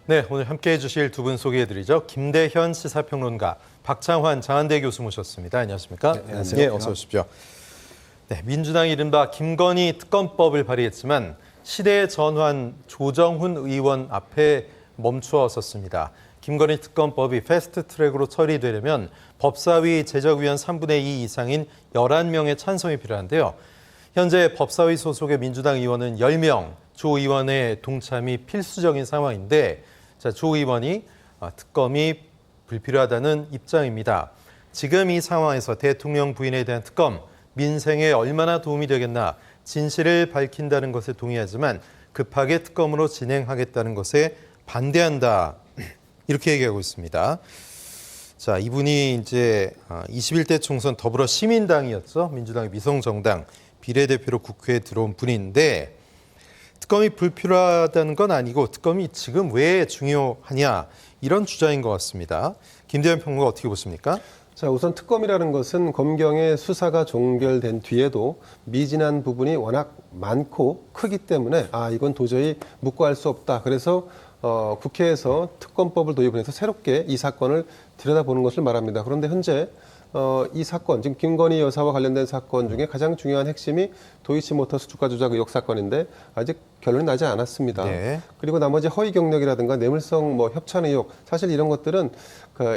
네, 오늘 함께해 주실 두 분 소개해드리죠. 김대현 시사평론가, 박창환 장한대 교수 모셨습니다. 안녕하십니까? 네, 안녕하세요. 예, 어서 오십시오. 네, 민주당이 이른바 김건희 특검법을 발의했지만 시대의 전환 조정훈 의원 앞에 멈추었었습니다. 김건희 특검법이 패스트트랙으로 처리되려면 법사위 제적위원 3분의 2 이상인 11명의 찬성이 필요한데요. 현재 법사위 소속의 민주당 의원은 10명, 조 의원의 동참이 필수적인 상황인데 조 의원이 특검이 불필요하다는 입장입니다. 지금 이 상황에서 대통령 부인에 대한 특검, 민생에 얼마나 도움이 되겠나 진실을 밝힌다는 것에 동의하지만 급하게 특검으로 진행하겠다는 것에 반대한다. 이렇게 얘기하고 있습니다. 자, 이분이 이제 21대 총선 더불어 시민당이었죠. 민주당의 위성정당 비례대표로 국회에 들어온 분인데 특검이 불필요하다는 건 아니고 특검이 지금 왜 중요하냐 이런 주장인 것 같습니다. 김대현 평론가 어떻게 보십니까? 자, 우선 특검이라는 것은 검경의 수사가 종결된 뒤에도 미진한 부분이 워낙 많고 크기 때문에 이건 도저히 묵고할 수 없다. 그래서 국회에서 특검법을 도입을 해서 새롭게 이 사건을 들여다보는 것을 말합니다. 그런데 현재 이 사건, 지금 김건희 여사와 관련된 사건 중에 가장 중요한 핵심이 도이치모터스 주가 조작 의혹 사건인데 아직 결론이 나지 않았습니다. 네. 그리고 나머지 허위 경력이라든가 뇌물성 협찬 의혹, 사실 이런 것들은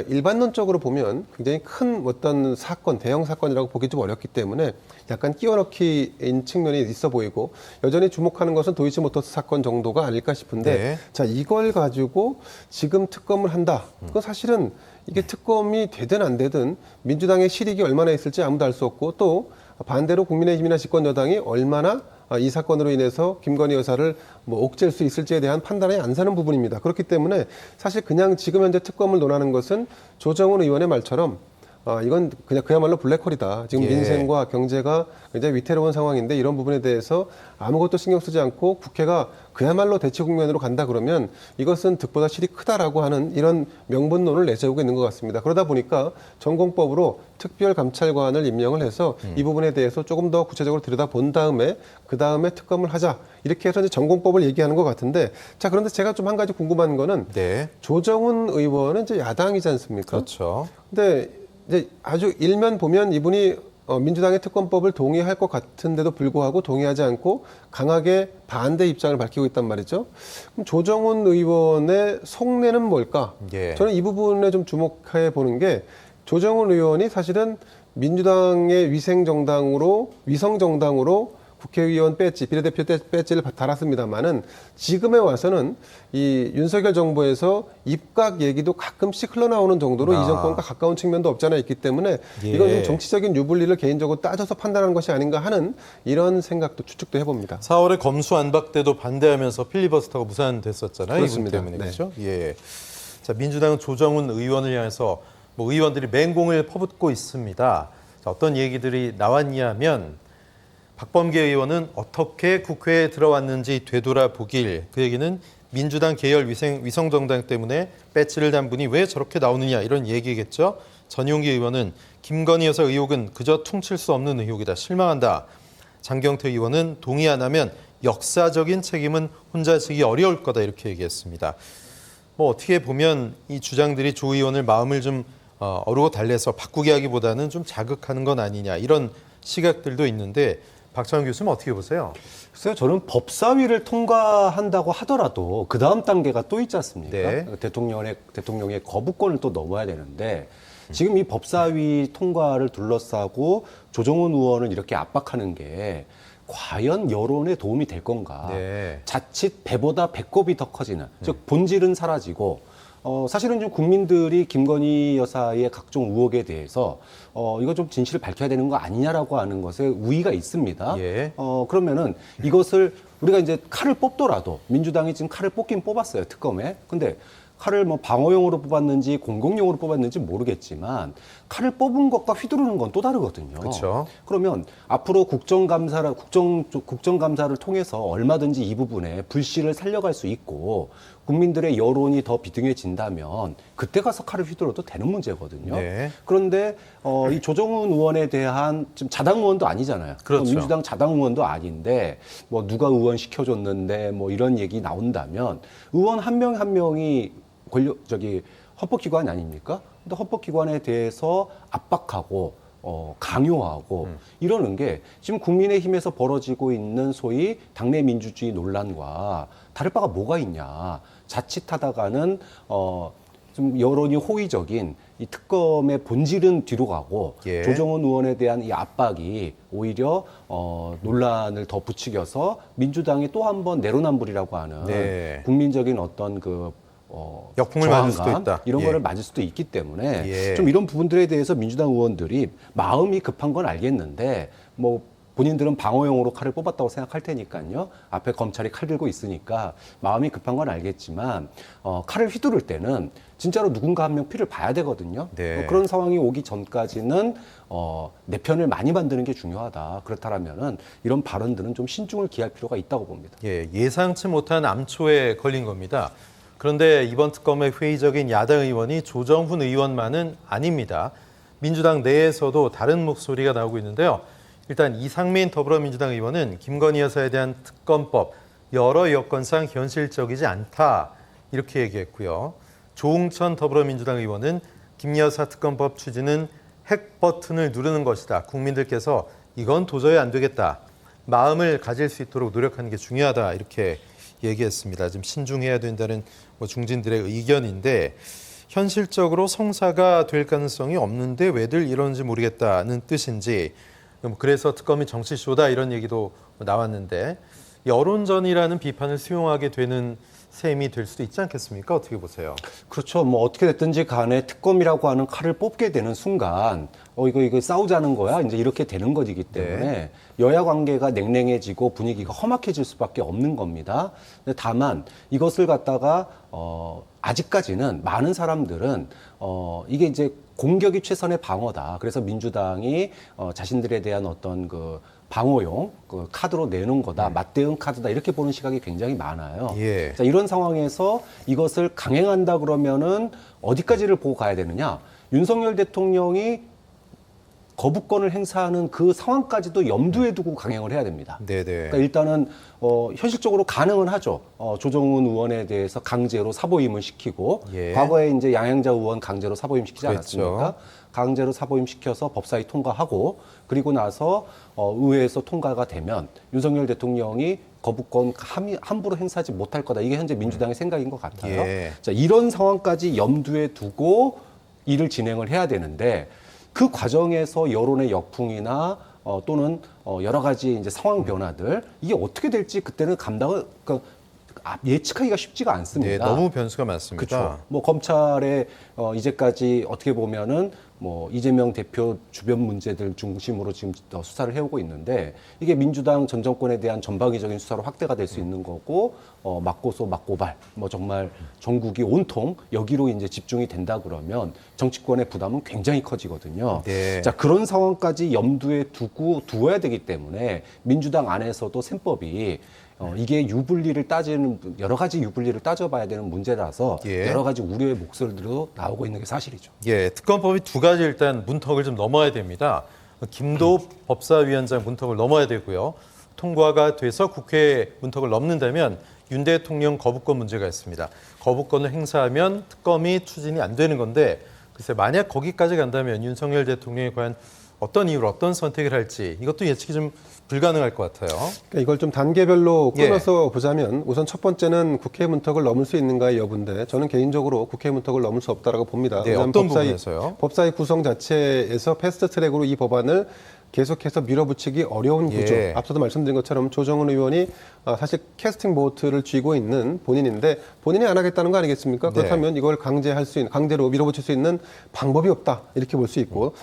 일반론적으로 보면 굉장히 큰 어떤 사건, 대형 사건이라고 보기 좀 어렵기 때문에 약간 끼워넣기인 측면이 있어 보이고 여전히 주목하는 것은 도이치모터스 사건 정도가 아닐까 싶은데 네. 자, 이걸 가지고 지금 특검을 한다. 그건 사실은 이게 특검이 되든 안 되든 민주당의 실익이 얼마나 있을지 아무도 알 수 없고 또 반대로 국민의힘이나 집권 여당이 얼마나 이 사건으로 인해서 김건희 여사를 옥죄일 수 있을지에 대한 판단이 안 서는 부분입니다. 그렇기 때문에 사실 그냥 지금 현재 특검을 논하는 것은 조정훈 의원의 말처럼 이건 그냥 그야말로 블랙홀이다. 지금 민생과 경제가 굉장히 위태로운 상황인데 이런 부분에 대해서 아무것도 신경 쓰지 않고 국회가 그야말로 대치 국면으로 간다 그러면 이것은 득보다 실이 크다라고 하는 이런 명분론을 내세우고 있는 것 같습니다. 그러다 보니까 전공법으로 특별감찰관을 임명을 해서 이 부분에 대해서 조금 더 구체적으로 들여다본 다음에 그 다음에 특검을 하자. 이렇게 해서 이제 전공법을 얘기하는 것 같은데 자, 그런데 제가 좀 한 가지 궁금한 거는 조정훈 의원은 이제 야당이지 않습니까? 그렇죠. 근데 이제 아주 일면 보면 이분이 민주당의 특검법을 동의할 것 같은데도 불구하고 동의하지 않고 강하게 반대 입장을 밝히고 있단 말이죠. 그럼 조정훈 의원의 속내는 뭘까? 저는 이 부분에 좀 주목해 보는 게 조정훈 의원이 사실은 민주당의 위성정당으로 국회의원 배지, 비례대표 배지를 달았습니다만은 지금에 와서는 이 윤석열 정부에서 입각 얘기도 가끔씩 흘러나오는 정도로 이 정권과 가까운 측면도 없지 않아 있기 때문에 이건 좀 정치적인 유불리를 개인적으로 따져서 판단하는 것이 아닌가 하는 이런 생각도 추측도 해봅니다. 4월에 검수안박 때도 반대하면서 필리버스터가 무산됐었잖아요. 그렇습니다. 이분 때문에 그렇죠? 예. 자, 민주당은 조정훈 의원을 향해서 의원들이 맹공을 퍼붓고 있습니다. 자, 어떤 얘기들이 나왔냐면 박범계 의원은 어떻게 국회에 들어왔는지 되돌아보길. 그 얘기는 민주당 계열 위성정당 때문에 배지를 단 분이 왜 저렇게 나오느냐 이런 얘기겠죠. 전용기 의원은 김건희 여사 의혹은 그저 퉁칠 수 없는 의혹이다. 실망한다. 장경태 의원은 동의 안 하면 역사적인 책임은 혼자 지기 어려울 거다 이렇게 얘기했습니다. 어떻게 보면 이 주장들이 조 의원을 마음을 좀 어루고 달래서 바꾸게 하기보다는 좀 자극하는 건 아니냐 이런 시각들도 있는데 박창환 교수님 어떻게 보세요? 글쎄요, 저는 법사위를 통과한다고 하더라도 그 다음 단계가 또 있지 않습니까? 네. 대통령의 거부권을 또 넘어야 되는데 지금 이 법사위 통과를 둘러싸고 조정훈 의원을 이렇게 압박하는 게 과연 여론에 도움이 될 건가? 자칫 배보다 배꼽이 더 커지는, 즉 본질은 사라지고 사실은 좀 국민들이 김건희 여사의 각종 의혹에 대해서 이거 좀 진실을 밝혀야 되는 거 아니냐라고 하는 것에 우위가 있습니다. 그러면은 이것을 우리가 이제 칼을 뽑더라도 민주당이 지금 칼을 뽑긴 뽑았어요, 특검에. 근데 칼을 뭐 방어용으로 뽑았는지 공공용으로 뽑았는지 모르겠지만 칼을 뽑은 것과 휘두르는 건 또 다르거든요. 그렇죠. 그러면 앞으로 국정감사를 통해서 얼마든지 이 부분에 불씨를 살려갈 수 있고 국민들의 여론이 더 비등해진다면 그때 가서 칼을 휘둘러도 되는 문제거든요. 네. 그런데 이 조정훈 의원에 대한 지금 자당 의원도 아니잖아요. 그렇죠. 민주당 자당 의원도 아닌데 뭐 누가 의원 시켜줬는데 뭐 이런 얘기 나온다면 의원 한 명 한 명이 헌법기관이 아닙니까? 근데 헌법기관에 대해서 압박하고 강요하고 이러는 게 지금 국민의힘에서 벌어지고 있는 소위 당내 민주주의 논란과 다를 바가 뭐가 있냐. 자칫하다가는 좀 여론이 호의적인 이 특검의 본질은 뒤로 가고 예. 조정훈 의원에 대한 이 압박이 오히려 논란을 더 부추겨서 민주당이 또 한 번 내로남불이라고 하는 네. 국민적인 어떤 역풍을 맞을 수도 저항감, 있다. 이런 예. 거를 맞을 수도 있기 때문에 예. 좀 이런 부분들에 대해서 민주당 의원들이 마음이 급한 건 알겠는데 뭐 본인들은 방어용으로 칼을 뽑았다고 생각할 테니까요. 앞에 검찰이 칼 들고 있으니까 마음이 급한 건 알겠지만 칼을 휘두를 때는 진짜로 누군가 한 명 피를 봐야 되거든요. 네. 그런 상황이 오기 전까지는 내 편을 많이 만드는 게 중요하다. 그렇다면은 이런 발언들은 좀 신중을 기할 필요가 있다고 봅니다. 예, 예상치 못한 암초에 걸린 겁니다. 그런데 이번 특검의 회의적인 야당 의원이 조정훈 의원만은 아닙니다. 민주당 내에서도 다른 목소리가 나오고 있는데요. 일단 이상민 더불어민주당 의원은 김건희 여사에 대한 특검법 여러 여건상 현실적이지 않다 이렇게 얘기했고요. 조응천 더불어민주당 의원은 김 여사 특검법 추진은 핵 버튼을 누르는 것이다. 국민들께서 이건 도저히 안 되겠다. 마음을 가질 수 있도록 노력하는 게 중요하다 이렇게 얘기했습니다. 좀 신중해야 된다는 중진들의 의견인데 현실적으로 성사가 될 가능성이 없는데 왜들 이러는지 모르겠다는 뜻인지 그래서 특검이 정치쇼다 이런 얘기도 나왔는데 여론전이라는 비판을 수용하게 되는 셈이 될 수도 있지 않겠습니까? 어떻게 보세요? 그렇죠. 뭐 어떻게 됐든지 간에 특검이라고 하는 칼을 뽑게 되는 순간 이거 싸우자는 거야. 이제 이렇게 되는 것이기 때문에 여야 관계가 냉랭해지고 분위기가 험악해질 수밖에 없는 겁니다. 근데 다만 이것을 갖다가 아직까지는 많은 사람들은 이게 이제 공격이 최선의 방어다. 그래서 민주당이 자신들에 대한 어떤 방어용 카드로 내놓은 거다. 맞대응 카드다. 이렇게 보는 시각이 굉장히 많아요. 예. 자, 이런 상황에서 이것을 강행한다 그러면은 어디까지를 보고 가야 되느냐? 윤석열 대통령이 거부권을 행사하는 그 상황까지도 염두에 두고 강행을 해야 됩니다. 네네. 그러니까 일단은 현실적으로 가능은 하죠. 조정훈 의원에 대해서 강제로 사보임을 시키고 예. 과거에 이제 양양자 의원 강제로 사보임 시키지 그렇죠. 않았습니까? 강제로 사보임 시켜서 법사위 통과하고 그리고 나서 의회에서 통과가 되면 윤석열 대통령이 거부권 함부로 행사하지 못할 거다. 이게 현재 민주당의 생각인 것 같아요. 예. 자, 이런 상황까지 염두에 두고 일을 진행을 해야 되는데 그 과정에서 여론의 역풍이나 또는 여러 가지 이제 상황 변화들 이게 어떻게 될지 그때는 예측하기가 쉽지가 않습니다. 네, 너무 변수가 많습니다. 그렇죠. 뭐 검찰의 이제까지 어떻게 보면은 뭐 이재명 대표 주변 문제들 중심으로 지금 수사를 해오고 있는데 이게 민주당 전 정권에 대한 전방위적인 수사로 확대가 될 수 있는 거고 맞고소 맞고발 뭐 정말 전국이 온통 여기로 이제 집중이 된다 그러면 정치권의 부담은 굉장히 커지거든요. 네. 자, 그런 상황까지 염두에 두어야 되기 때문에 민주당 안에서도 셈법이 이게 여러 가지 유불리를 따져봐야 되는 문제라서 예. 여러 가지 우려의 목소리들도 나오고 있는 게 사실이죠. 예, 특검법이 두 가지 일단 문턱을 좀 넘어야 됩니다. 김도읍 법사위원장 문턱을 넘어야 되고요. 통과가 돼서 국회 문턱을 넘는다면 윤 대통령 거부권 문제가 있습니다. 거부권을 행사하면 특검이 추진이 안 되는 건데 글쎄 만약 거기까지 간다면 윤석열 대통령이 과연 어떤 이유로 어떤 선택을 할지 이것도 예측이 좀 불가능할 것 같아요. 그러니까 이걸 좀 단계별로 예. 끊어서 보자면 우선 첫 번째는 국회 문턱을 넘을 수 있는가의 여부인데 저는 개인적으로 국회 문턱을 넘을 수 없다라고 봅니다. 네, 왜냐하면 어떤 부분에서요? 법사위 구성 자체에서 패스트트랙으로 이 법안을 계속해서 밀어붙이기 어려운 구조. 예. 앞서도 말씀드린 것처럼 조정훈 의원이 사실 캐스팅 보트를 쥐고 있는 본인인데 본인이 안 하겠다는 거 아니겠습니까? 네. 그렇다면 이걸 강제로 밀어붙일 수 있는 방법이 없다 이렇게 볼 수 있고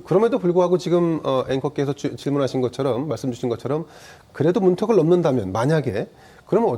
그럼에도 불구하고 지금 앵커께서 질문하신 것처럼 말씀 주신 것처럼 그래도 문턱을 넘는다면 만약에 그러면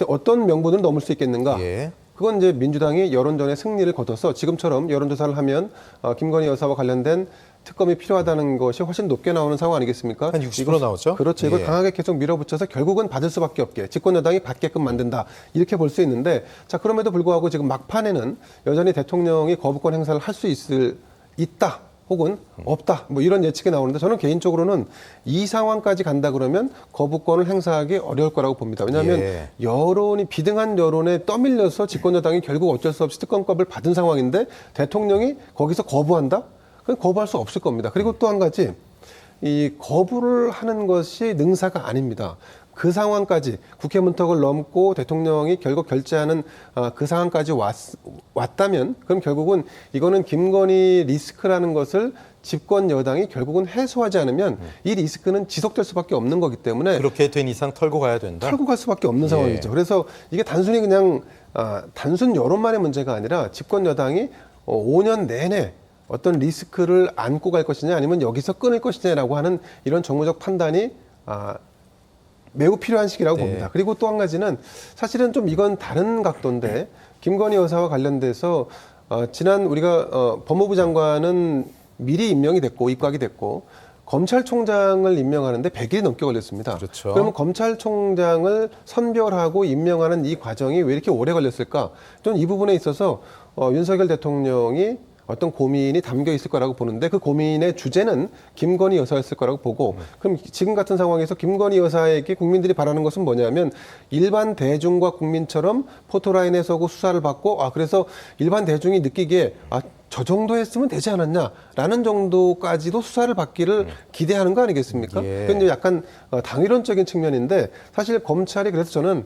어떤 명분을 넘을 수 있겠는가? 예. 그건 이제 민주당이 여론전에 승리를 거둬서 지금처럼 여론조사를 하면 김건희 여사와 관련된 특검이 필요하다는 것이 훨씬 높게 나오는 상황 아니겠습니까? 한 60% 나오죠? 그렇죠. 이걸 예. 강하게 계속 밀어붙여서 결국은 받을 수밖에 없게 집권 여당이 받게끔 만든다. 이렇게 볼 수 있는데 자 그럼에도 불구하고 지금 막판에는 여전히 대통령이 거부권 행사를 할 수 있다. 혹은 없다. 뭐 이런 예측이 나오는데 저는 개인적으로는 이 상황까지 간다 그러면 거부권을 행사하기 어려울 거라고 봅니다. 왜냐하면 예. 여론이 비등한 여론에 떠밀려서 집권 여당이 결국 어쩔 수 없이 특검법을 받은 상황인데 대통령이 거기서 거부한다? 그건 거부할 수 없을 겁니다. 그리고 또 한 가지 이 거부를 하는 것이 능사가 아닙니다. 그 상황까지 국회 문턱을 넘고 대통령이 결국 결재하는 그 상황까지 왔다면 그럼 결국은 이거는 김건희 리스크라는 것을 집권 여당이 결국은 해소하지 않으면 이 리스크는 지속될 수밖에 없는 거기 때문에 그렇게 된 이상 털고 가야 된다. 털고 갈 수밖에 없는 예. 상황이죠. 그래서 이게 단순히 그냥 단순 여론만의 문제가 아니라 집권 여당이 5년 내내 어떤 리스크를 안고 갈 것이냐 아니면 여기서 끊을 것이냐라고 하는 이런 정무적 판단이 매우 필요한 시기라고 네. 봅니다. 그리고 또 한 가지는 사실은 좀 이건 다른 각도인데 김건희 여사와 관련돼서 지난 우리가 법무부 장관은 미리 임명이 됐고 입각이 됐고 검찰총장을 임명하는데 100일이 넘게 걸렸습니다. 그렇죠. 그러면 검찰총장을 선별하고 임명하는 이 과정이 왜 이렇게 오래 걸렸을까? 저는 이 부분에 있어서 윤석열 대통령이 어떤 고민이 담겨 있을 거라고 보는데 그 고민의 주제는 김건희 여사였을 거라고 보고 그럼 지금 같은 상황에서 김건희 여사에게 국민들이 바라는 것은 뭐냐면 일반 대중과 국민처럼 포토라인에 서고 수사를 받고 그래서 일반 대중이 느끼기에 저 정도 했으면 되지 않았냐라는 정도까지도 수사를 받기를 기대하는 거 아니겠습니까? 예. 그건 약간 당위론적인 측면인데 사실 검찰이 그래서 저는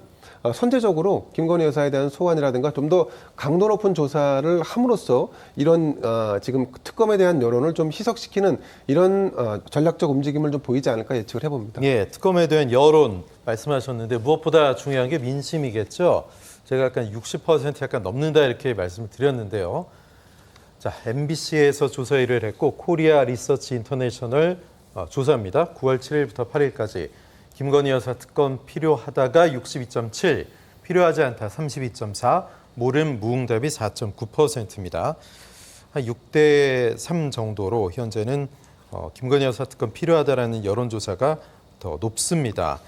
선제적으로 김건희 여사에 대한 소환이라든가 좀 더 강도 높은 조사를 함으로써 이런 지금 특검에 대한 여론을 좀 희석시키는 이런 전략적 움직임을 좀 보이지 않을까 예측을 해봅니다. 예, 특검에 대한 여론 말씀하셨는데 무엇보다 중요한 게 민심이겠죠. 제가 약간 60% 약간 넘는다 이렇게 말씀을 드렸는데요. 자, MBC에서 조사 일을 했고 코리아 리서치 인터내셔널 조사입니다. 9월 7일부터 8일까지 김건희 여사 특검 필요하다가 62.7, 필요하지 않다 32.4, 모름 무응답이 4.9%입니다. 한 6대 3 정도로 현재는 김건희 여사 특검 필요하다라는 여론조사가 더 높습니다.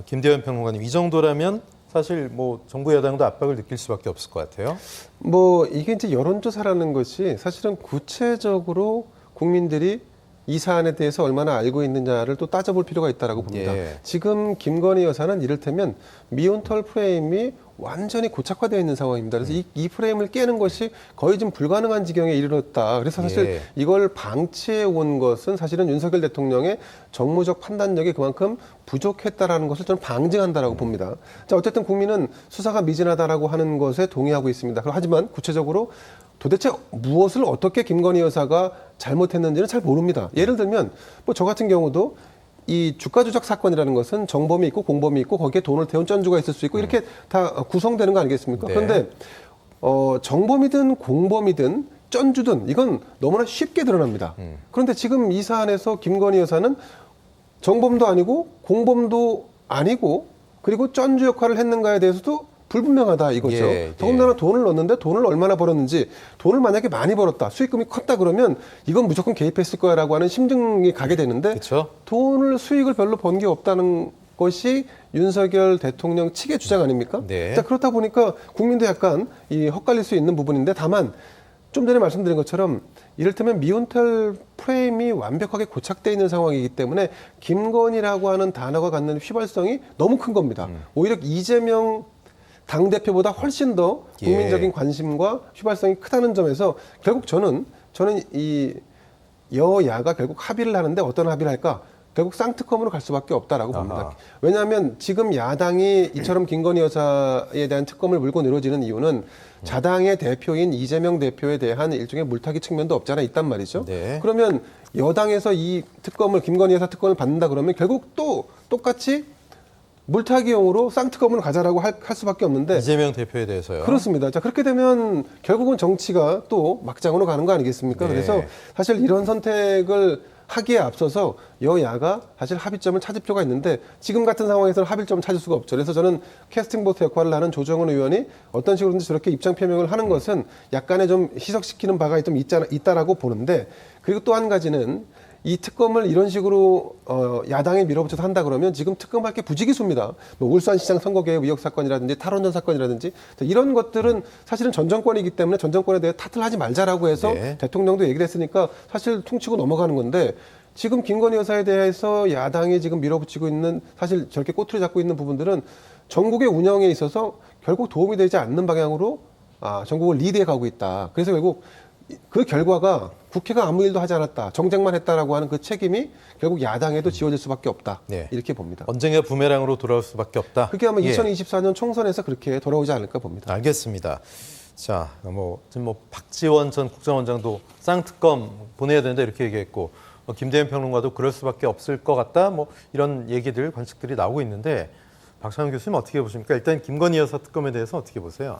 김대현 평론가님, 이 정도라면 사실 뭐 정부 여당도 압박을 느낄 수밖에 없을 것 같아요. 뭐 이게 이제 여론조사라는 것이 사실은 구체적으로 국민들이 이 사안에 대해서 얼마나 알고 있느냐를 또 따져볼 필요가 있다고 봅니다. 예. 지금 김건희 여사는 이를테면 미온털 프레임이 완전히 고착화되어 있는 상황입니다. 그래서 이 프레임을 깨는 것이 거의 좀 불가능한 지경에 이르렀다. 그래서 사실 예. 이걸 방치해 온 것은 사실은 윤석열 대통령의 정무적 판단력이 그만큼 부족했다라는 것을 저는 방증한다라고 봅니다. 자, 어쨌든 국민은 수사가 미진하다라고 하는 것에 동의하고 있습니다. 하지만 구체적으로 도대체 무엇을 어떻게 김건희 여사가 잘못했는지는 잘 모릅니다. 예를 들면 뭐 저 같은 경우도 이 주가 조작 사건이라는 것은 정범이 있고 공범이 있고 거기에 돈을 태운 쩐주가 있을 수 있고 이렇게 다 구성되는 거 아니겠습니까? 네. 그런데 정범이든 공범이든 쩐주든 이건 너무나 쉽게 드러납니다. 그런데 지금 이 사안에서 김건희 여사는 정범도 아니고 공범도 아니고 그리고 쩐주 역할을 했는가에 대해서도 불분명하다 이거죠. 예, 더군다나 돈을 넣었는데 돈을 얼마나 벌었는지 돈을 만약에 많이 벌었다 수익금이 컸다 그러면 이건 무조건 개입했을 거야라고 하는 심증이 가게 되는데 그렇죠? 돈을 수익을 별로 번 게 없다는 것이 윤석열 대통령 측의 주장 아닙니까? 네. 자, 그렇다 보니까 국민도 약간 헛갈릴 수 있는 부분인데 다만 좀 전에 말씀드린 것처럼 이를테면 미온털 프레임이 완벽하게 고착되어 있는 상황이기 때문에 김건희라고 하는 단어가 갖는 휘발성이 너무 큰 겁니다. 오히려 이재명 당대표보다 훨씬 더 국민적인 예. 관심과 휘발성이 크다는 점에서 결국 저는 이 여야가 결국 합의를 하는데 어떤 합의를 할까? 결국 쌍특검으로 갈 수밖에 없다라고 봅니다. 아하. 왜냐하면 지금 야당이 이처럼 김건희 여사에 대한 특검을 물고 늘어지는 이유는 자당의 대표인 이재명 대표에 대한 일종의 물타기 측면도 없잖아 있단 말이죠. 네. 그러면 여당에서 이 특검을 김건희 여사 특검을 받는다 그러면 결국 또 똑같이 물타기용으로 쌍특검을 가자라고 할 수밖에 없는데 이재명 대표에 대해서요. 그렇습니다. 자, 그렇게 되면 결국은 정치가 또 막장으로 가는 거 아니겠습니까? 네. 그래서 사실 이런 선택을 하기에 앞서서 여야가 사실 합의점을 찾을 필요가 있는데 지금 같은 상황에서는 합의점을 찾을 수가 없죠. 그래서 저는 캐스팅 보트 역할을 하는 조정훈 의원이 어떤 식으로든지 저렇게 입장 표명을 하는 것은 약간의 좀 희석시키는 바가 좀 있다라고 보는데, 그리고 또 한 가지는 이 특검을 이런 식으로 야당에 밀어붙여서 한다 그러면 지금 특검할 게 부지기수입니다. 뭐 울산시장 선거개혁 의혹 사건이라든지 탈원전 사건이라든지 이런 것들은 사실은 전 정권이기 때문에 전 정권에 대해 탓을 하지 말자라고 해서 네. 대통령도 얘기를 했으니까 사실 퉁치고 넘어가는 건데, 지금 김건희 여사에 대해서 야당이 지금 밀어붙이고 있는, 사실 저렇게 꼬투리 잡고 있는 부분들은 전국의 운영에 있어서 결국 도움이 되지 않는 방향으로 전국을 리드해 가고 있다. 그래서 결국 그 결과가 국회가 아무 일도 하지 않았다, 정쟁만 했다라고 하는 그 책임이 결국 야당에도 지워질 수밖에 없다. 네. 이렇게 봅니다. 언젠가 부메랑으로 돌아올 수밖에 없다. 그게 아마 예. 2024년 총선에서 그렇게 돌아오지 않을까 봅니다. 알겠습니다. 자, 지금 박지원 전 국정원장도 쌍특검 보내야 된다 이렇게 얘기했고, 김대현 평론가도 그럴 수밖에 없을 것 같다. 이런 얘기들, 관측들이 나오고 있는데, 박찬원 교수님 어떻게 보십니까? 일단 김건희 여사 특검에 대해서 어떻게 보세요?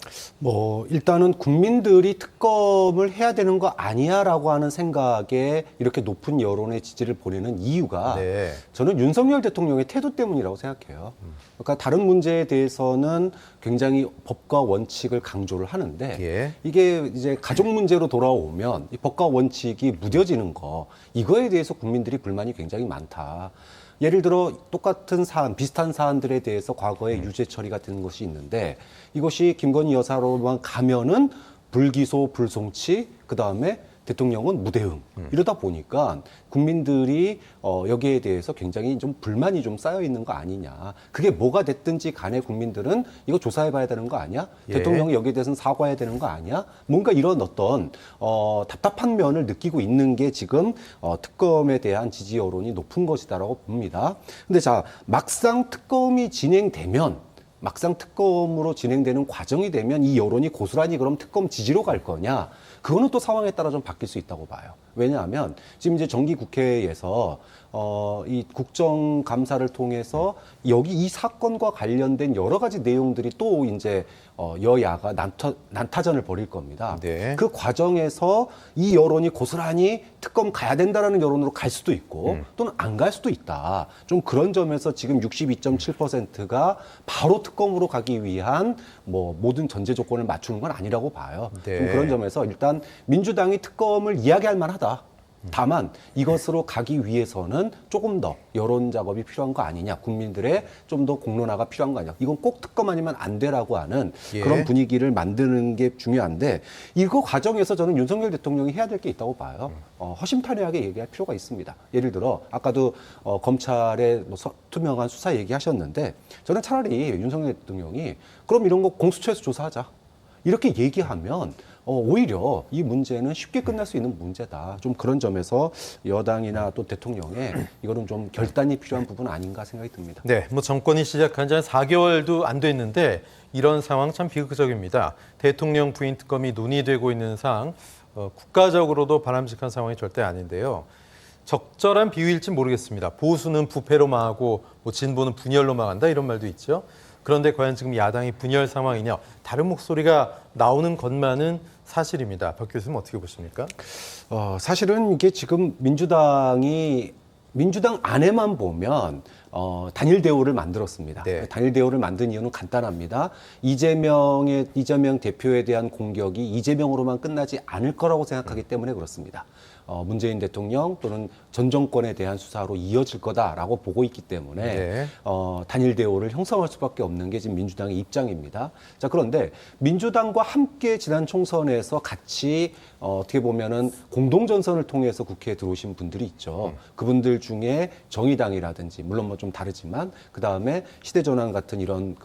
일단은 국민들이 특검을 해야 되는 거 아니야라고 하는 생각에 이렇게 높은 여론의 지지를 보내는 이유가 네. 저는 윤석열 대통령의 태도 때문이라고 생각해요. 그러니까 다른 문제에 대해서는 굉장히 법과 원칙을 강조를 하는데 예. 이게 이제 가족 문제로 돌아오면 이 법과 원칙이 무뎌지는 거, 이거에 대해서 국민들이 불만이 굉장히 많다. 예를 들어 똑같은 사안, 비슷한 사안들에 대해서 과거에 유죄 처리가 된 것이 있는데, 이것이 김건희 여사로만 가면은 불기소, 불송치, 그다음에 대통령은 무대응. 이러다 보니까 국민들이 여기에 대해서 굉장히 좀 불만이 좀 쌓여 있는 거 아니냐. 그게 뭐가 됐든지 간에 국민들은 이거 조사해 봐야 되는 거 아니야? 예. 대통령이 여기에 대해서는 사과해야 되는 거 아니야? 뭔가 이런 어떤 답답한 면을 느끼고 있는 게 지금 특검에 대한 지지 여론이 높은 것이다라고 봅니다. 근데 자, 막상 특검이 막상 특검으로 진행되는 과정이 되면 이 여론이 고스란히 그럼 특검 지지로 갈 거냐? 그거는 또 상황에 따라 좀 바뀔 수 있다고 봐요. 왜냐하면 지금 이제 정기 국회에서 이 국정감사를 통해서 여기 이 사건과 관련된 여러 가지 내용들이 또 이제 여야가 난타전을 벌일 겁니다. 네. 그 과정에서 이 여론이 고스란히 특검 가야 된다라는 여론으로 갈 수도 있고 또는 안 갈 수도 있다. 좀 그런 점에서 지금 62.7%가 바로 특검으로 가기 위한 모든 전제 조건을 맞추는 건 아니라고 봐요. 네. 좀 그런 점에서 일단 민주당이 특검을 이야기할 만하다. 다만 이것으로 가기 위해서는 조금 더 여론 작업이 필요한 거 아니냐, 국민들의 좀 더 공론화가 필요한 거 아니냐, 이건 꼭 특검 아니면 안 돼라고 하는 예. 그런 분위기를 만드는 게 중요한데, 이거 과정에서 저는 윤석열 대통령이 해야 될 게 있다고 봐요. 허심탄회하게 얘기할 필요가 있습니다. 예를 들어 아까도 검찰의 투명한 수사 얘기하셨는데, 저는 차라리 윤석열 대통령이 그럼 이런 거 공수처에서 조사하자 이렇게 얘기하면 오히려 이 문제는 쉽게 끝날 수 있는 문제다. 좀 그런 점에서 여당이나 또 대통령의 이거는 좀 결단이 필요한 부분 아닌가 생각이 듭니다. 네, 정권이 시작한 지 한 4개월도 안 됐는데 이런 상황 참 비극적입니다. 대통령 부인 특검이 논의되고 있는 상황, 국가적으로도 바람직한 상황이 절대 아닌데요. 적절한 비유일지 모르겠습니다. 보수는 부패로 망하고 진보는 분열로 망한다 이런 말도 있죠. 그런데 과연 지금 야당이 분열 상황이냐, 다른 목소리가 나오는 것만은 사실입니다. 박 교수님 어떻게 보십니까? 사실은 이게 지금 민주당 안에만 보면 단일 대우를 만들었습니다. 네. 단일 대우를 만든 이유는 간단합니다. 이재명 대표에 대한 공격이 이재명으로만 끝나지 않을 거라고 생각하기 때문에 그렇습니다. 문재인 대통령 또는 전 정권에 대한 수사로 이어질 거다라고 보고 있기 때문에 네. 단일 대우를 형성할 수밖에 없는 게 지금 민주당의 입장입니다. 자, 그런데 민주당과 함께 지난 총선에서 같이 어떻게 보면은 공동전선을 통해서 국회에 들어오신 분들이 있죠. 그분들 중에 정의당이라든지 물론 뭐 좀 다르지만 그 다음에 시대전환 같은 이런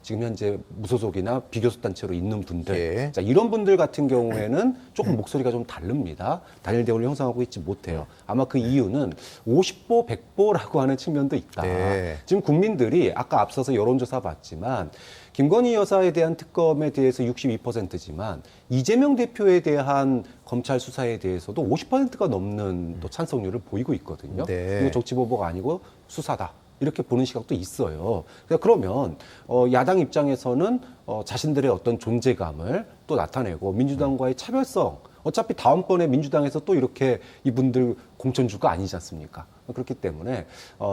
지금 현재 무소속이나 비교섭 단체로 있는 분들, 예. 자, 이런 분들 같은 경우에는 조금 목소리가 좀 다릅니다. 단일 대우를 형성하고 있지 못해요. 아마 그 이유는 50보 100보라고 하는 측면도 있다. 네. 지금 국민들이 아까 앞서서 여론조사 봤지만 김건희 여사에 대한 특검에 대해서 62%지만 이재명 대표에 대한 검찰 수사에 대해서도 50%가 넘는 또 찬성률을 보이고 있거든요. 네. 이거 정치보복 아니고 수사다. 이렇게 보는 시각도 있어요. 그러면 야당 입장에서는 자신들의 어떤 존재감을 또 나타내고 민주당과의 차별성, 어차피 다음번에 민주당에서 또 이렇게 이분들 공천 줄 거 아니지 않습니까? 그렇기 때문에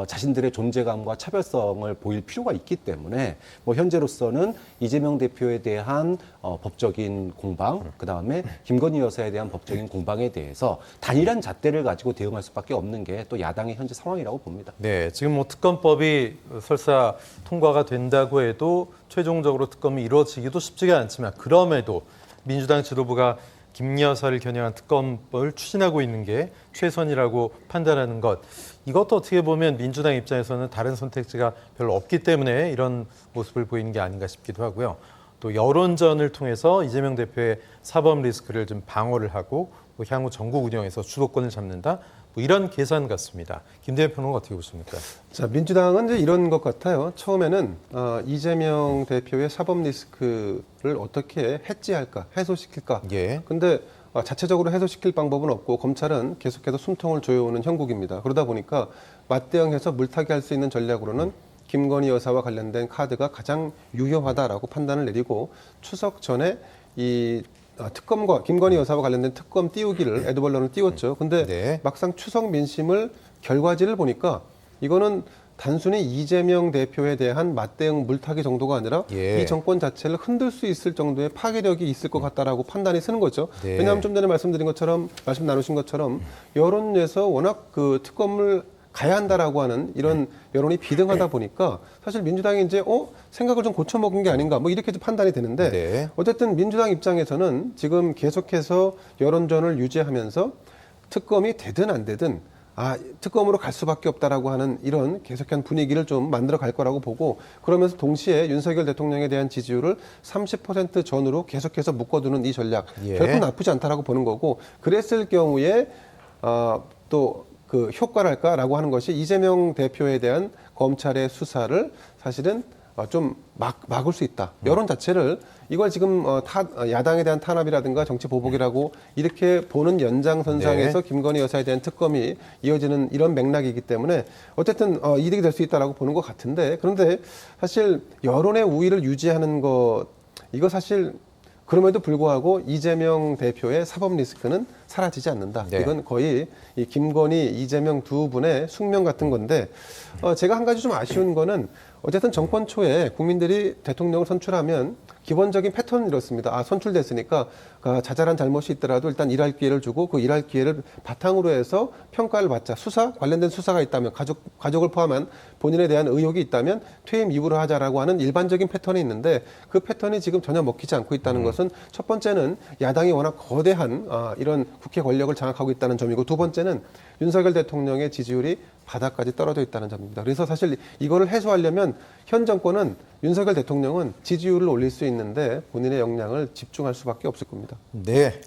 자신들의 존재감과 차별성을 보일 필요가 있기 때문에 뭐 현재로서는 이재명 대표에 대한 법적인 공방, 그다음에 김건희 여사에 대한 법적인 공방에 대해서 단일한 잣대를 가지고 대응할 수밖에 없는 게 또 야당의 현재 상황이라고 봅니다. 네, 지금 뭐 특검법이 설사 통과가 된다고 해도 최종적으로 특검이 이루어지기도 쉽지가 않지만 그럼에도 민주당 지도부가 김 여사를 겨냥한 특검법을 추진하고 있는 게 최선이라고 판단하는 것, 이것도 어떻게 보면 민주당 입장에서는 다른 선택지가 별로 없기 때문에 이런 모습을 보이는 게 아닌가 싶기도 하고요. 또 여론전을 통해서 이재명 대표의 사법 리스크를 좀 방어를 하고 뭐 향후 전국 운영에서 주도권을 잡는다, 뭐 이런 계산 같습니다. 김 대표는 어떻게 보십니까? 자, 민주당은 이제 이런 것 같아요. 처음에는 이재명 대표의 사법 리스크를 어떻게 해지할까, 해소시킬까. 예. 근데 자체적으로 해소시킬 방법은 없고 검찰은 계속해서 숨통을 조여오는 형국입니다. 그러다 보니까 맞대응해서 물타기 할 수 있는 전략으로는 김건희 여사와 관련된 카드가 가장 유효하다라고 판단을 내리고 추석 전에 이 특검과 김건희 여사와 관련된 특검 띄우기를 에드벌런을 띄웠죠. 근데 네. 막상 추석 민심을 결과지를 보니까 이거는 단순히 이재명 대표에 대한 맞대응 물타기 정도가 아니라 예. 이 정권 자체를 흔들 수 있을 정도의 파괴력이 있을 것 같다라고 판단이 서는 거죠. 네. 왜냐하면 좀 전에 말씀 나누신 것처럼 여론에서 워낙 그 특검을 가야 한다라고 하는 이런 여론이 비등하다 보니까 사실 민주당이 이제 생각을 좀 고쳐먹은 게 아닌가 뭐 이렇게 판단이 되는데 네. 어쨌든 민주당 입장에서는 지금 계속해서 여론전을 유지하면서 특검이 되든 안 되든 특검으로 갈 수밖에 없다라고 하는 이런 계속한 분위기를 좀 만들어 갈 거라고 보고 그러면서 동시에 윤석열 대통령에 대한 지지율을 30% 전후로 계속해서 묶어두는 이 전략 예. 결코 나쁘지 않다라고 보는 거고 그랬을 경우에 또 그 효과랄까라고 하는 것이 이재명 대표에 대한 검찰의 수사를 사실은 좀 막을 수 있다. 여론 자체를 이걸 지금 야당에 대한 탄압이라든가 정치 보복이라고 이렇게 보는 연장선상에서 네. 김건희 여사에 대한 특검이 이어지는 이런 맥락이기 때문에 어쨌든 이득이 될 수 있다라고 보는 것 같은데 그런데 사실 여론의 우위를 유지하는 것 이거 사실 그럼에도 불구하고 이재명 대표의 사법 리스크는 사라지지 않는다. 네. 이건 거의 이 김건희, 이재명 두 분의 숙명 같은 건데 제가 한 가지 좀 아쉬운 거는 어쨌든 정권 초에 국민들이 대통령을 선출하면 기본적인 패턴은 이렇습니다. 선출됐으니까 자잘한 잘못이 있더라도 일단 일할 기회를 주고 그 일할 기회를 바탕으로 해서 평가를 받자. 관련된 수사가 있다면 가족을 포함한 본인에 대한 의혹이 있다면 퇴임 이후로 하자라고 하는 일반적인 패턴이 있는데 그 패턴이 지금 전혀 먹히지 않고 있다는 것은 첫 번째는 야당이 워낙 거대한 이런 국회 권력을 장악하고 있다는 점이고 두 번째는 윤석열 대통령의 지지율이 바닥까지 떨어져 있다는 점입니다. 그래서 사실 이거를 해소하려면 현 정권은 윤석열 대통령은 지지율을 올릴 수 있는데 본인의 역량을 집중할 수밖에 없을 겁니다. 네.